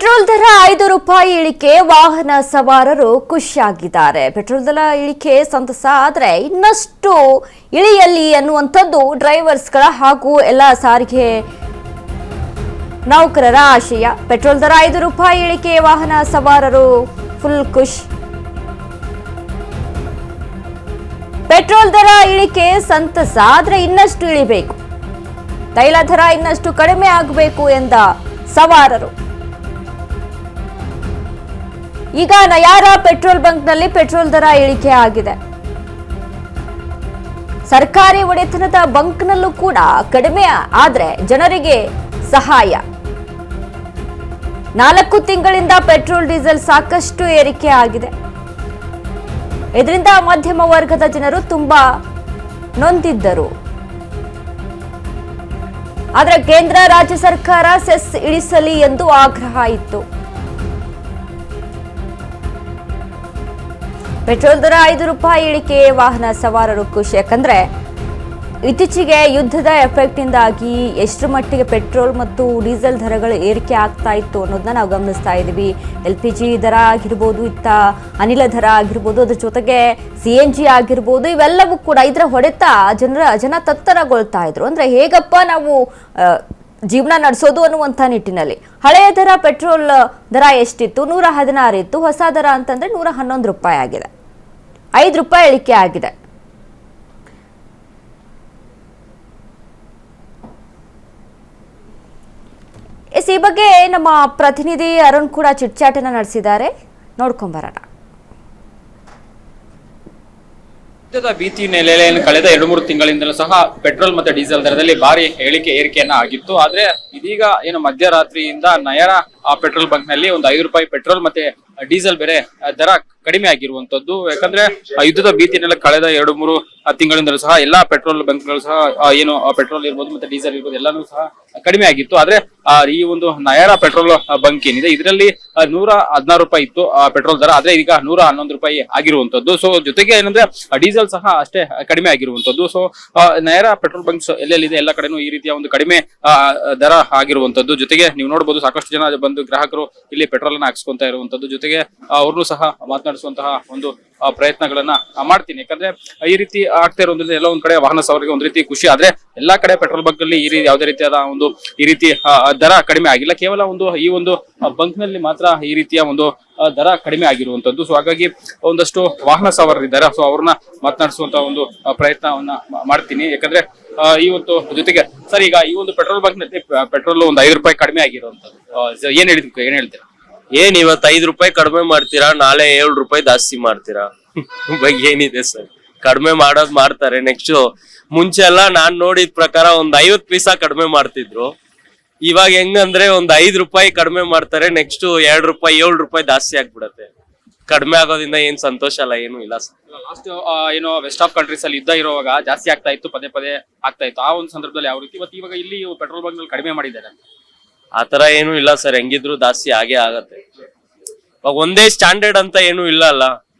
Petrol ದರ ₹5 ಇಳಿಕೆ ವಾಹನ ಸವಾರರು ಖುಷಿಯಾಗಿದ್ದಾರೆ. ಪೆಟ್ರೋಲ್ ದರ ಇಳಿಕೆ ಸಂತಸ ಆದರೆ ಇನ್ನಷ್ಟು ಇಳಿಯಲಿ ಅನ್ನುವಂಥದ್ದು ಡ್ರೈವರ್ಸ್ಗಳ ಹಾಗೂ ಎಲ್ಲ ಸಾರಿಗೆ ನೌಕರರ ಆಶಯ. ಪೆಟ್ರೋಲ್ ದರ ₹5 ಇಳಿಕೆ ವಾಹನ ಸವಾರರು ಫುಲ್ ಖುಷ್. ಪೆಟ್ರೋಲ್ ದರ ಇಳಿಕೆ ಸಂತಸ ಆದರೆ ಇನ್ನಷ್ಟು ಇಳಿಬೇಕು, ತೈಲ ದರ ಇನ್ನಷ್ಟು ಕಡಿಮೆ ಆಗಬೇಕು ಎಂದ ಸವಾರರು. ಈಗ ನಯಾರ ಪೆಟ್ರೋಲ್ ಬಂಕ್ನಲ್ಲಿ ಪೆಟ್ರೋಲ್ ದರ ಇಳಿಕೆ ಆಗಿದೆ. ಸರ್ಕಾರಿ ಒಡೆತನದ ಬಂಕ್ನಲ್ಲೂ ಕೂಡ ಕಡಿಮೆ ಆದ್ರೆ ಜನರಿಗೆ ಸಹಾಯ. 4 ತಿಂಗಳಿಂದ ಪೆಟ್ರೋಲ್ ಡೀಸೆಲ್ ಸಾಕಷ್ಟು ಏರಿಕೆ ಆಗಿದೆ. ಇದರಿಂದ ಮಧ್ಯಮ ವರ್ಗದ ಜನರು ತುಂಬಾ ನೊಂದಿದ್ದರು. ಆದರೆ ಕೇಂದ್ರ ರಾಜ್ಯ ಸರ್ಕಾರ ಸೆಸ್ ಇಳಿಸಲಿ ಎಂದು ಆಗ್ರಹ ಇತ್ತು. ಪೆಟ್ರೋಲ್ ದರ ₹5 ಇಳಿಕೆ ವಾಹನ ಸವಾರರು ಖುಷಿ. ಯಾಕಂದ್ರೆ ಇತ್ತೀಚೆಗೆ ಯುದ್ಧದ ಎಫೆಕ್ಟ್ ಇಂದಾಗಿ ಎಷ್ಟು ಮಟ್ಟಿಗೆ ಪೆಟ್ರೋಲ್ ಮತ್ತು ಡೀಸೆಲ್ ದರಗಳು ಏರಿಕೆ ಆಗ್ತಾ ಇತ್ತು ಅನ್ನೋದನ್ನ ನಾವು ಗಮನಿಸ್ತಾ ಇದ್ದೀವಿ. LPG ದರ ಆಗಿರ್ಬೋದು, ಇತ್ತ ಅನಿಲ ದರ ಆಗಿರ್ಬೋದು, ಅದ್ರ ಜೊತೆಗೆ CNG ಆಗಿರ್ಬೋದು, ಇವೆಲ್ಲವೂ ಕೂಡ ಇದರ ಹೊಡೆತ ಜನ ತತ್ತರಗೊಳ್ತಾ ಇದ್ರು. ಅಂದ್ರೆ ಹೇಗಪ್ಪ ನಾವು ಜೀವನ ನಡೆಸೋದು ಅನ್ನುವಂಥ ನಿಟ್ಟಿನಲ್ಲಿ ಹಳೆಯ ದರ ಪೆಟ್ರೋಲ್ ದರ ಎಷ್ಟಿತ್ತು? ₹116 ಇತ್ತು. ಹೊಸ ದರ ಅಂತಂದ್ರೆ ₹111 ಆಗಿದೆ. ₹5 ಇಳಿಕೆ ಆಗಿದೆ. ಈ ಬಗ್ಗೆ ನಮ್ಮ ಪ್ರತಿನಿಧಿ ಅರುಣ್ ಕೂಡ ಚಿಟ್ಚಾಟನ ನಡೆಸಿದ್ದಾರೆ, ನೋಡ್ಕೊಂಬರೋಣ. ಯುದ್ಧದ ಭೀತಿ ನೆಲೆಯಲ್ಲಿ ಕಳೆದ 2-3 ತಿಂಗಳಿಂದಲೂ ಸಹ ಪೆಟ್ರೋಲ್ ಮತ್ತೆ ಡೀಸೆಲ್ ದರದಲ್ಲಿ ಭಾರಿ ಏರಿಕೆಯನ್ನ ಆಗಿತ್ತು. ಆದ್ರೆ ಇದೀಗ ಏನು ಮಧ್ಯರಾತ್ರಿಯಿಂದ ನಯರ ಪೆಟ್ರೋಲ್ ಬಂಕ್ ನಲ್ಲಿ ಒಂದು ₹5 ಪೆಟ್ರೋಲ್ ಮತ್ತೆ ಡೀಸೆಲ್ ಬೇರೆ ದರ ಕಡಿಮೆ ಆಗಿರುವಂತದ್ದು. ಯಾಕಂದ್ರೆ ಯುದ್ಧದ ಭೀತಿನೆಲ್ಲ ಕಳೆದ 2-3 ತಿಂಗಳಿಂದಲೂ ಸಹ ಎಲ್ಲಾ ಪೆಟ್ರೋಲ್ ಬಂಕ್ಗಳು ಸಹ ಏನು ಪೆಟ್ರೋಲ್ ಇರ್ಬೋದು ಮತ್ತೆ ಡೀಸೆಲ್ ಇರ್ಬೋದು ಎಲ್ಲಾನು ಸಹ ಕಡಿಮೆ ಆಗಿತ್ತು. ಆದ್ರೆ ಈ ಒಂದು ನಯರ ಪೆಟ್ರೋಲ್ ಬಂಕ್ ಏನಿದೆ ಇದರಲ್ಲಿ ₹116 ಇತ್ತು ಪೆಟ್ರೋಲ್ ದರ, ಆದ್ರೆ ಈಗ ₹111 ಆಗಿರುವಂತದ್ದು. ಸೊ ಜೊತೆಗೆ ಏನಂದ್ರೆ ಡೀಸೆಲ್ ಸಹ ಅಷ್ಟೇ ಕಡಿಮೆ ಆಗಿರುವಂತದ್ದು. ಸೊ ನಯರ ಪೆಟ್ರೋಲ್ ಬಂಕ್ಸ್ ಎಲ್ಲೆಲ್ಲಿದೆ ಎಲ್ಲ ಕಡೆನೂ ಈ ರೀತಿಯ ಒಂದು ಕಡಿಮೆ ದರ ಆಗಿರುವಂತದ್ದು. ಜೊತೆಗೆ ನೀವು ನೋಡಬಹುದು ಸಾಕಷ್ಟು ಜನ ಬಂದು ಗ್ರಾಹಕರು ಇಲ್ಲಿ ಪೆಟ್ರೋಲ್ ಅನ್ನ ಹಾಕ್ಸ್ಕೊಂತ ಇರುವಂತದ್ದು. ಜೊತೆಗೆ ಅವ್ರನ್ನು ಸಹ ಮಾತನಾಡಿಸುವಂತಹ ಒಂದು ಪ್ರಯತ್ನಗಳನ್ನ ಮಾಡ್ತೀನಿ. ಯಾಕಂದ್ರೆ ಈ ರೀತಿ ಆಗ್ತಾ ಇರೋದ್ರಿಂದ ಎಲ್ಲ ಒಂದ್ ಕಡೆ ವಾಹನ ಸವಾರಿಗೆ ಒಂದ್ ರೀತಿ ಖುಷಿ. ಆದ್ರೆ ಎಲ್ಲಾ ಕಡೆ ಪೆಟ್ರೋಲ್ ಬಂಕ್ ಅಲ್ಲಿ ಯಾವುದೇ ರೀತಿಯಾದ ಒಂದು ಈ ರೀತಿ ದರ ಕಡಿಮೆ ಆಗಿಲ್ಲ. ಕೇವಲ ಈ ಒಂದು ಬಂಕ್ ನಲ್ಲಿ ಮಾತ್ರ ಈ ರೀತಿಯ ಒಂದು ದರ ಕಡಿಮೆ ಆಗಿರುವಂತದ್ದು. ಸೊ ಹಾಗಾಗಿ ಒಂದಷ್ಟು ವಾಹನ ಸವಾರರಿದ್ದಾರೆ, ಸೊ ಅವ್ರನ್ನ ಮಾತನಾಡಿಸುವಂತ ಒಂದು ಪ್ರಯತ್ನವನ್ನ ಮಾಡ್ತೀನಿ. ಯಾಕಂದ್ರೆ ಇವತ್ತು ಜೊತೆಗೆ ಸರ್ ಈಗ ಈ ಒಂದು ಪೆಟ್ರೋಲ್ ಬಂಕ್ ನಲ್ಲಿ ಪೆಟ್ರೋಲ್ ಒಂದು ₹5 ಕಡಿಮೆ ಆಗಿರುವಂತದ್ದು ಏನ್ ಹೇಳ್ತೀರಾ? ಏನ್ ಇವತ್ತು ₹5 ಕಡಿಮೆ ಮಾಡ್ತೀರಾ, ನಾಳೆ ₹7 ಜಾಸ್ತಿ ಮಾಡ್ತೀರಾ? ಏನಿದೆ ಸರ್, ಕಡಿಮೆ ಮಾಡೋದ್ ಮಾಡ್ತಾರೆ. ನೆಕ್ಸ್ಟ್ ಮುಂಚೆ ಎಲ್ಲ ನಾನ್ ನೋಡಿದ ಪ್ರಕಾರ ಒಂದ್ 50 ಪೈಸಾ ಕಡಿಮೆ ಮಾಡ್ತಿದ್ರು. ಇವಾಗ ಹೆಂಗಂದ್ರೆ ಒಂದ್ ₹5 ಕಡಿಮೆ ಮಾಡ್ತಾರೆ, ನೆಕ್ಸ್ಟ್ ₹2 ₹7 ಜಾಸ್ತಿ ಆಗ್ಬಿಡತ್ತೆ. ಕಡಿಮೆ ಆಗೋದ್ರಿಂದ ಏನ್ ಸಂತೋಷ ಅಲ್ಲ, ಏನು ಇಲ್ಲ ಸರ್. ಲಾಸ್ಟ್ ಏನೋ ವೆಸ್ಟ್ ಆಫ್ ಕಂಟ್ರೀಸ್ ಅಲ್ಲಿ ಯುದ್ಧ ಇರುವಾಗ ಜಾಸ್ತಿ ಆಗ್ತಾ ಇತ್ತು, ಪದೇ ಆಗ್ತಾ ಇತ್ತು. ಆ ಒಂದು ಸಂದರ್ಭದಲ್ಲಿ ಯಾವ ರೀತಿ ಇವಾಗ ಇಲ್ಲಿ ಪೆಟ್ರೋಲ್ ಬಂಕ್ ನಲ್ಲಿ ಕಡಿಮೆ ಮಾಡಿದ್ದಾರೆ? ಆತರ ಏನು ಇಲ್ಲ ಸರ್, ಹೆಂಗಿದ್ರು ಜಾಸ್ತಿ ಆಗೇ ಆಗತ್ತೆ. ಇವಾಗ ಒಂದೇ ಸ್ಟ್ಯಾಂಡರ್ಡ್ ಅಂತ ಏನು ಇಲ್ಲ ಅಲ್ಲ,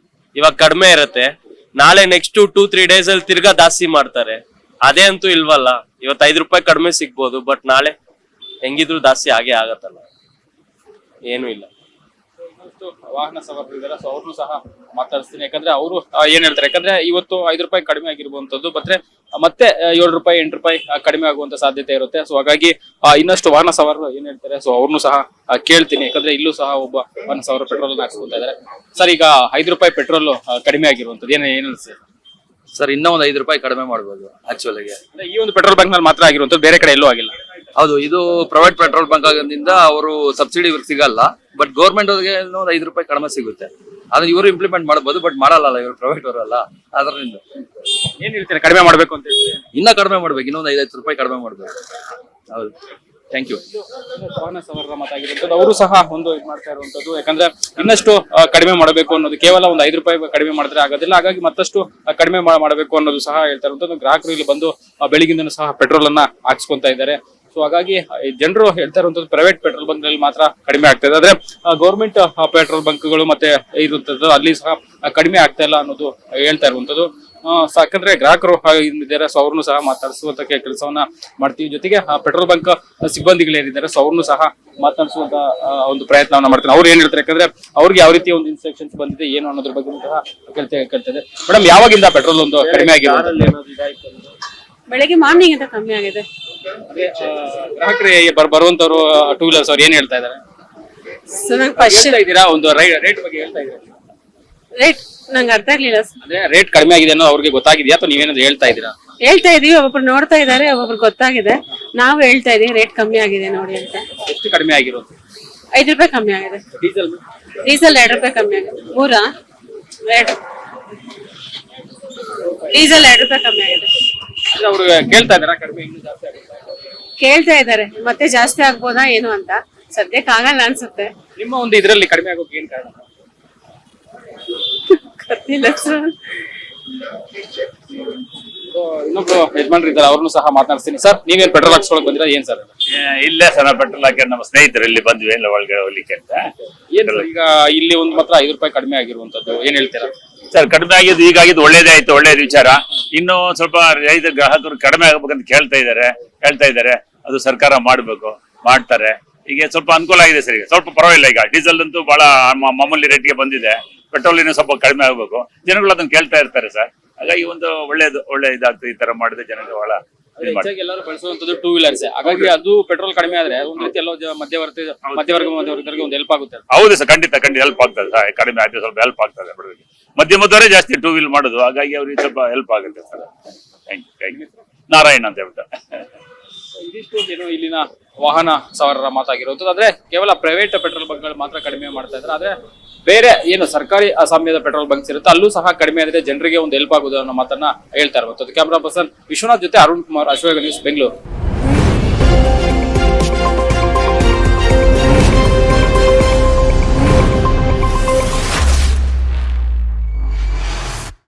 ಇವಾಗ ಕಡಿಮೆ ಇರತ್ತೆ, ನಾಳೆ ನೆಕ್ಸ್ಟ್ 2-3 ಡೇಸ್ ಅಲ್ಲಿ ತಿರ್ಗಾ ಜಾಸ್ತಿ ಮಾಡ್ತಾರೆ. ಅದೇ ಅಂತೂ ಇಲ್ವಲ್ಲ, ಇವತ್ತು ₹5 ಕಡಿಮೆ ಸಿಗ್ಬೋದು, ಬಟ್ ನಾಳೆ ಹೆಂಗಿದ್ರು ಜಾಸ್ತಿ ಆಗೇ ಆಗತ್ತಲ್ಲ, ಏನು ಇಲ್ಲ. ವಾಹನ ಸವಾರರು ಇದ್ದಾರೆ, ಸೊ ಅವ್ರನ್ನು ಸಹ ಮಾತಾಡಿಸ್ತೀನಿ. ಯಾಕಂದ್ರೆ ಅವರು ಏನ್ ಹೇಳ್ತಾರೆ, ಯಾಕಂದ್ರೆ ಇವತ್ತು ₹5 ಕಡಿಮೆ ಆಗಿರುವಂತದ್ದು, ಮತ್ತೆ ₹7 ₹8 ಕಡಿಮೆ ಆಗುವಂತ ಸಾಧ್ಯತೆ ಇರುತ್ತೆ. ಸೊ ಹಾಗಾಗಿ ಇನ್ನಷ್ಟು ವಾಹನ ಸವಾರರು ಏನ್ ಹೇಳ್ತಾರೆ, ಸೊ ಅವ್ರನ್ನು ಸಹ ಕೇಳ್ತೀನಿ. ಯಾಕಂದ್ರೆ ಇಲ್ಲೂ ಸಹ ಒಬ್ಬ ವಾಹನ ಸವಾರ ಪೆಟ್ರೋಲ್ ಹಾಕ್ಸ್ಕೊಂತ ಇದ್ದಾರೆ. ಸರ್ ಈಗ ₹5 ಪೆಟ್ರೋಲ್ ಕಡಿಮೆ ಆಗಿರುವಂತದ್ದು ಏನ್ ಅನ್ಸುತ್ತೆ ಸರ್? ಇನ್ನೂ ಒಂದು ₹5 ಕಡಿಮೆ ಮಾಡ್ಬೋದು ಆಕ್ಚುಲಿ. ಈ ಒಂದು ಪೆಟ್ರೋಲ್ ಬಂಕ್ ನಲ್ಲಿ ಮಾತ್ರ ಆಗಿರುವಂತದ್ದು, ಬೇರೆ ಕಡೆ ಎಲ್ಲೂ ಆಗಿಲ್ಲ. ಹೌದು, ಇದು ಪ್ರೈವೇಟ್ ಪೆಟ್ರೋಲ್ ಬಂಕ್ ಆಗೋದ್ರಿಂದ ಅವರು ಸಬ್ಸಿಡಿ ಸಿಗಲ್ಲ, ಬಟ್ ಗೌರ್ಮೆಂಟ್ ಅವ್ರಿಗೆ ಒಂದು ₹5 ಕಡಿಮೆ ಸಿಗುತ್ತೆ. ಅದನ್ನ ಇವರು ಇಂಪ್ಲಿಮೆಂಟ್ ಮಾಡಬಹುದು, ಬಟ್ ಮಾಡಲ್ಲ, ಇವರು ಪ್ರೈವೇಟ್ ಅವರಲ್ಲ. ಅದರಿಂದ ಏನ್ ಹೇಳ್ತಾರೆ, ಕಡಿಮೆ ಮಾಡ್ಬೇಕು ಅಂತ ಹೇಳಿ? ಇನ್ನ ಕಡಿಮೆ ಮಾಡ್ಬೇಕು, ಇನ್ನೊಂದು ₹5 ಕಡಿಮೆ ಮಾಡ್ಬೇಕು. ಹೌದು, ಥ್ಯಾಂಕ್ ಯು. ವಾಹನ ಸವಾರರ ಮಾತಾಗಿರುವಂತದ್ದು, ಅವರು ಸಹ ಒಂದು ಇದು ಮಾಡ್ತಾ ಇರುವಂತದ್ದು. ಯಾಕಂದ್ರೆ ಇನ್ನಷ್ಟು ಕಡಿಮೆ ಮಾಡಬೇಕು ಅನ್ನೋದು, ಕೇವಲ ಒಂದು ₹5 ಕಡಿಮೆ ಮಾಡಿದ್ರೆ ಆಗೋದಿಲ್ಲ, ಹಾಗಾಗಿ ಮತ್ತಷ್ಟು ಕಡಿಮೆ ಮಾಡಬೇಕು ಅನ್ನೋದು ಸಹ ಹೇಳ್ತಾ ಇರುವಂತದ್ದು. ಗ್ರಾಹಕರು ಇಲ್ಲಿ ಬಂದು ಬೆಳಗಿಂದನೂ ಸಹ ಪೆಟ್ರೋಲ್ ಅನ್ನ ಹಾಕ್ಸ್ಕೊಂತ ಇದ್ದಾರೆ. ಸೊ ಹಾಗಾಗಿ ಜನರು ಹೇಳ್ತಾ ಇರುವಂತದ್ದು ಪ್ರೈವೇಟ್ ಪೆಟ್ರೋಲ್ ಬಂಕ್ ನಲ್ಲಿ ಮಾತ್ರ ಕಡಿಮೆ ಆಗ್ತಾ ಇದೆ, ಆದ್ರೆ ಗೌರ್ಮೆಂಟ್ ಪೆಟ್ರೋಲ್ ಬಂಕ್ಗಳು ಮತ್ತೆ ಇರುವಂತದ್ದು ಅಲ್ಲಿ ಸಹ ಕಡಿಮೆ ಆಗ್ತಾ ಇಲ್ಲ ಅನ್ನೋದು ಹೇಳ್ತಾ ಇರುವಂತದ್ದು. ಯಾಕಂದ್ರೆ ಗ್ರಾಹಕರು ಇದ್ದಾರೆ, ಸೊ ಅವ್ರನ್ನು ಸಹ ಮಾತಾಡಿಸುವಂತ ಕೆಲಸವನ್ನ ಮಾಡ್ತೀವಿ. ಜೊತೆಗೆ ಪೆಟ್ರೋಲ್ ಬಂಕ್ ಸಿಬ್ಬಂದಿಗಳೇನಿದ್ದಾರೆ, ಸೊ ಅವ್ರನ್ನು ಸಹ ಮಾತಾಡಿಸುವಂತ ಒಂದು ಪ್ರಯತ್ನವನ್ನ ಮಾಡ್ತಾರೆ. ಅವ್ರು ಏನ್ ಹೇಳ್ತಾರೆ, ಯಾಕಂದ್ರೆ ಅವ್ರಿಗೆ ಯಾವ ರೀತಿ ಒಂದು ಇನ್ಸ್ಟ್ರಕ್ಷನ್ಸ್ ಬಂದಿದೆ ಏನು ಅನ್ನೋದ್ರ ಬಗ್ಗೆ ಸಹ ಕೇಳ್ತದೆ. ಮೇಡಮ್, ಯಾವಾಗಿಂದ ಪೆಟ್ರೋಲ್ ಒಂದು ಕಡಿಮೆ ಆಗಿರೋದು? ಬೆಳಗ್ಗೆ ಮಾರ್ನಿಂಗ್ ಅಂತ ಕಮ್ಮಿ ಆಗಿದೆ. ಗ್ರಾಹಕರಿಗೆ ಬರುವಂತವ್ರು ಟೂ ವೀಲರ್ಸ್ ಅವ್ರು ಏನ್ ಹೇಳ್ತಾ ಇದಾರೆ? ಸೊ ನಂಗೆ ಫಸ್ಟ್ ಇದ್ದೀರಾ ಒಂದು ರೇಟ್ ಬಗ್ಗೆ ಹೇಳ್ತಾ ಇದ್ದೀರಾ? ರೇಟ್ ನಂಗೆ ಅರ್ಥ ಆಗ್ಲಿಲ್ಲ. ಅಂದ್ರೆ ರೇಟ್ ಕಡಿಮೆ ಆಗಿದೆ ಅನ್ನೋ ಅವ್ರಿಗೆ ಗೊತ್ತಾಗಿದೆಯಾ ಅಥವಾ ನೀವೇನಾದ್ರು ಹೇಳ್ತಾ ಇದ್ದೀರಾ? ಹೇಳ್ತಾ ಇದೀವಿ, ಒಬ್ಬೊಬ್ರು ನೋಡ್ತಾ ಇದಾರೆ, ಒಬ್ಬೊಬ್ರು ಗೊತ್ತಾಗಿದೆ. ನಾವು ಹೇಳ್ತಾ ಇದೀವಿ ರೇಟ್ ಕಮ್ಮಿ ಆಗಿದೆ ನೋಡಿ ಅಂತ. ಎಷ್ಟು ಕಡಿಮೆ ಆಗಿರೋದು? 5 ರೂಪಾಯಿ ಕಮ್ಮಿ ಆಗಿದೆ. ಡೀಸೆಲ್ ಡೀಸೆಲ್ 2 ರೂಪಾಯಿ ಕಮ್ಮಿ ಆಗಿದೆ. 3 ಡೀಸೆಲ್ 2 ರೂಪಾಯಿ ಕಮ್ಮಿ ಆಗಿದೆ. ಅವ್ರು ಕೇಳ್ತಾ ಇದಾರಾ ಕಡಿಮೆ ಇನ್ನೂ ಜಾಸ್ತಿ ಆಗುತ್ತೆ? ಕೇಳ್ತಾ ಇದಾರೆ, ಮತ್ತೆ ಜಾಸ್ತಿ ಆಗ್ಬೋದಾ ಏನು ಅಂತ. ಸದ್ಯಕ್ಕೆ ಆಗಲ್ಲ ಅನ್ಸುತ್ತೆ. ನಿಮ್ಮ ಒಂದು ಇದರಲ್ಲಿ ಕಡಿಮೆ ಆಗೋಕೆ ಏನ್ ಕಾರಣ? ಗೊತ್ತಿಲ್ಲ ಸರ್. ಇನ್ನೊಬ್ರು ಯಜಮಾನ್ರು ಇದ್ದಾರೆ, ಅವ್ರನ್ನು ಸಹ ಮಾತನಾಡ್ತೀನಿ. ಸರ್, ನೀವೇನ್ ಪೆಟ್ರೋಲ್ ಹಾಕ್ಸ್ಕೊಳಕ್ ಬಂದಿರಾ ಏನ್ ಸರ್? ಇಲ್ಲೇ ಸರ್ ನಾವು ಪೆಟ್ರೋಲ್ ಹಾಕಿ ನಮ್ಮ ಸ್ನೇಹಿತರು ಇಲ್ಲಿ ಬಂದ್ವಿ ಎಲ್ಲ ಒಳಗಡೆ ಹೋಗ್ಲಿಕ್ಕೆ ಅಂತ. ಏನ್ ಈಗ ಇಲ್ಲಿ ಒಂದು ಮಾತ್ರ 5 ರೂಪಾಯಿ ಕಡಿಮೆ ಆಗಿರುವಂತದ್ದು, ಏನ್ ಹೇಳ್ತೀರಾ? ಸರ್ ಕಡಿಮೆ ಆಗಿದ್ದು ಈಗಾಗಿದ್ದು ಒಳ್ಳೇದೇ ಆಯ್ತು, ಒಳ್ಳೇದು ವಿಚಾರ. ಇನ್ನು ಸ್ವಲ್ಪ ರೈತ ಗ್ರಾಹಕರು ಕಡಿಮೆ ಆಗ್ಬೇಕಂತ ಹೇಳ್ತಾ ಇದ್ದಾರೆ. ಅದು ಸರ್ಕಾರ ಮಾಡ್ಬೇಕು, ಮಾಡ್ತಾರೆ. ಈಗ ಸ್ವಲ್ಪ ಅನುಕೂಲ ಆಗಿದೆ ಸರ್, ಈಗ ಸ್ವಲ್ಪ ಪರವಾಗಿಲ್ಲ. ಈಗ ಡೀಸೆಲ್ ಅಂತೂ ಬಹಳ ಮಾಮೂಲಿ ರೇಟ್ಗೆ ಬಂದಿದೆ. ಪೆಟ್ರೋಲ್ ಇನ್ನೂ ಸ್ವಲ್ಪ ಕಡಿಮೆ ಆಗ್ಬೇಕು. ಜನಗಳು ಅದನ್ನ ಕೇಳ್ತಾ ಇರ್ತಾರೆ ಸರ್. ಹಾಗಾಗಿ ಒಂದು ಒಳ್ಳೆ ಇದಾಗ್ತದೆ. ಈ ತರ ಮಾಡಿದ್ರೆ ಜನಗಳು ಬಹಳ ಎಲ್ಲರೂ ಬಳಸುವಂತದ್ದು ಟೂ ವೀಲರ್ಸ್. ಹಾಗಾಗಿ ಅದು ಪೆಟ್ರೋಲ್ ಕಡಿಮೆ ಆದ್ರೆ ಒಂದ್ ರೀತಿ ಎಲ್ಲೋ ಮಧ್ಯವರ್ಗರಿಗೆ ಒಂದು ಹೆಲ್ಪ್ ಆಗುತ್ತೆ. ಹೌದು ಸರ್, ಖಂಡಿತ ಹೆಲ್ಪ್ ಆಗ್ತದೆ ಸರ್. ಕಡಿಮೆ ಆದ್ರೆ ಸ್ವಲ್ಪ ಹೆಲ್ಪ್ ಆಗ್ತದೆ. ಮಧ್ಯಮದವರೇ ಜಾಸ್ತಿ ಟೂ ವೀಲ್ ಮಾಡೋದು, ಹಾಗಾಗಿ ಅವ್ರಿಗೆ ಸ್ವಲ್ಪ ಹೆಲ್ಪ್ ಆಗುತ್ತೆ ಸರ್. Thank you. ನಾರಾಯಣ ಅಂತ ಹೇಳ್ಬಿಟ್ಟು. ಇದಿಷ್ಟು ಏನು ಇಲ್ಲಿನ ವಾಹನ ಸವಾರರ ಮಾತಾಗಿರುವಂತದ್ದು. ಆದ್ರೆ ಕೇವಲ ಪ್ರೈವೇಟ್ ಪೆಟ್ರೋಲ್ ಬಂಕ್ಗಳು ಮಾತ್ರ ಕಡಿಮೆ ಮಾಡ್ತಾ ಇದ್ದಾರೆ. ಆದ್ರೆ ಬೇರೆ ಏನು ಸರ್ಕಾರಿ ಅಸಾಮ್ಯದ ಪೆಟ್ರೋಲ್ ಬಂಕ್ಸ್ ಇರುತ್ತೆ, ಅಲ್ಲೂ ಸಹ ಕಡಿಮೆ ಆದ್ರೆ ಜನರಿಗೆ ಒಂದು ಹೆಲ್ಪ್ ಆಗುದು ಅನ್ನೋ ಮಾತನ್ನ ಹೇಳ್ತಾ ಇರುವಂತದ್ದು. ಕ್ಯಾಮರಾ ಪರ್ಸನ್ ವಿಶ್ವನಾಥ್ ಜೊತೆ ಅರುಣ್ ಕುಮಾರ್, ಅಶ್ವಗ ನ್ಯೂಸ್, ಬೆಂಗಳೂರು.